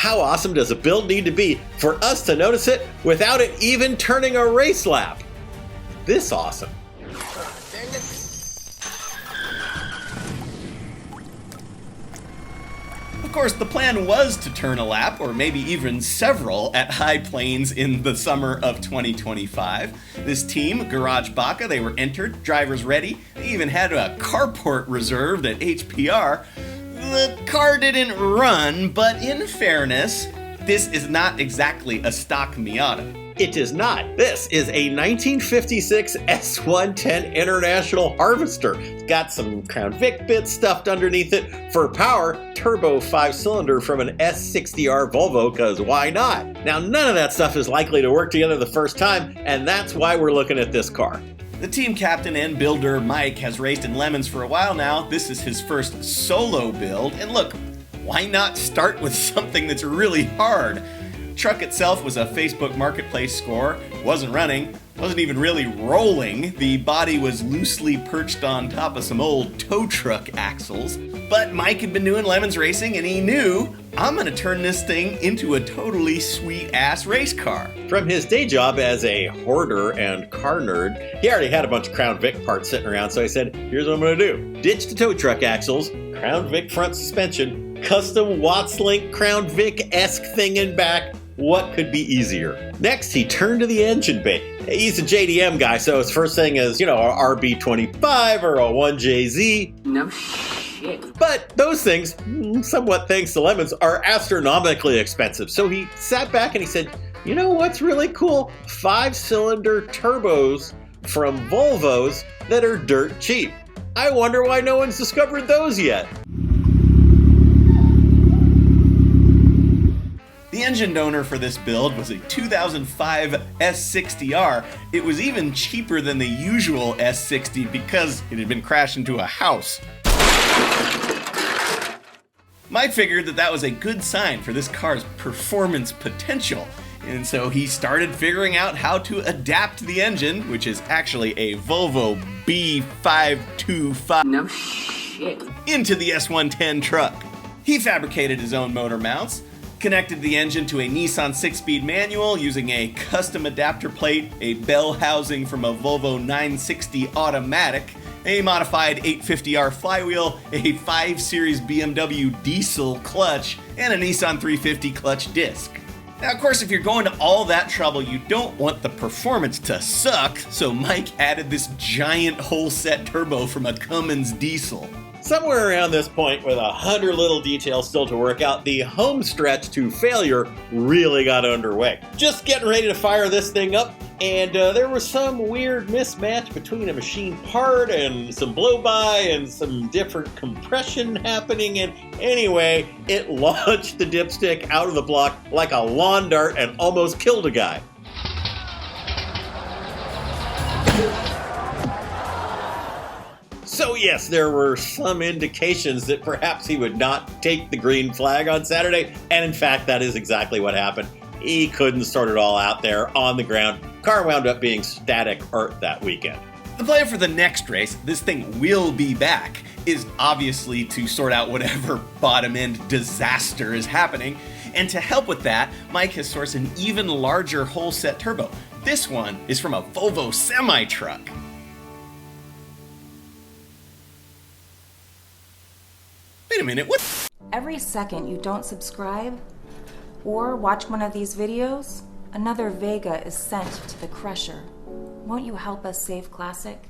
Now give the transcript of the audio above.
How awesome does a build need to be for us to notice it without it even turning a race lap? This awesome. Of course, the plan was to turn a lap, or maybe even several, at High Plains in the summer of 2025. This team, Garage Baca, they were entered, drivers ready. They even had a carport reserved at HPR. The car didn't run, but in fairness, this is not exactly a stock Miata. It is not. This is a 1956 S110 International Harvester. It's got some Crown Vic bits stuffed underneath it. For power, turbo 5-cylinder from an S60R Volvo, because why not? Now, none of that stuff is likely to work together the first time, and that's why we're looking at this car. The team captain and builder Mike has raced in Lemons for a while now. This is his first solo build, and look, why not start with something that's really hard? Truck itself was a Facebook Marketplace score, wasn't running, wasn't even really rolling. The body was loosely perched on top of some old tow truck axles. But Mike had been doing Lemons racing and he knew, I'm gonna turn this thing into a totally sweet-ass race car. From his day job as a hoarder and car nerd, he already had a bunch of Crown Vic parts sitting around, so he said, here's what I'm gonna do. Ditch the tow truck axles, Crown Vic front suspension, custom Watts Link Crown Vic-esque thing in back. What could be easier? Next, he turned to the engine bay. He's a JDM guy, so his first thing is, a RB25 or a 1JZ. No shit. But those things, somewhat thanks to Lemons, are astronomically expensive. So he sat back and he said, you know what's really cool? 5-cylinder turbos from Volvos that are dirt cheap. I wonder why no one's discovered those yet. The engine donor for this build was a 2005 S60R. It was even cheaper than the usual S60 because it had been crashed into a house. Mike figured that was a good sign for this car's performance potential, and so he started figuring out how to adapt the engine, which is actually a Volvo B525, no shit, into the S110 truck. He fabricated his own motor mounts, connected the engine to a Nissan 6-speed manual using a custom adapter plate, a bell housing from a Volvo 960 automatic, a modified 850R flywheel, a 5 Series BMW diesel clutch, and a Nissan 350 clutch disc. Now, of course, if you're going to all that trouble, you don't want the performance to suck, so Mike added this giant Holset turbo from a Cummins diesel. Somewhere around this point, with 100 little details still to work out, the home stretch to failure really got underway. Just getting ready to fire this thing up, and there was some weird mismatch between a machine part and some blow-by and some different compression happening, and anyway, it launched the dipstick out of the block like a lawn dart and almost killed a guy. So yes, there were some indications that perhaps he would not take the green flag on Saturday, and in fact, that is exactly what happened. He couldn't sort it all out there on the ground. Car wound up being static art that weekend. The plan for the next race, this thing will be back, is obviously to sort out whatever bottom-end disaster is happening, and to help with that, Mike has sourced an even larger Holset turbo. This one is from a Volvo semi-truck. Wait a minute, what? Every second you don't subscribe or watch one of these videos, another Vega is sent to the crusher. Won't you help us save Classic?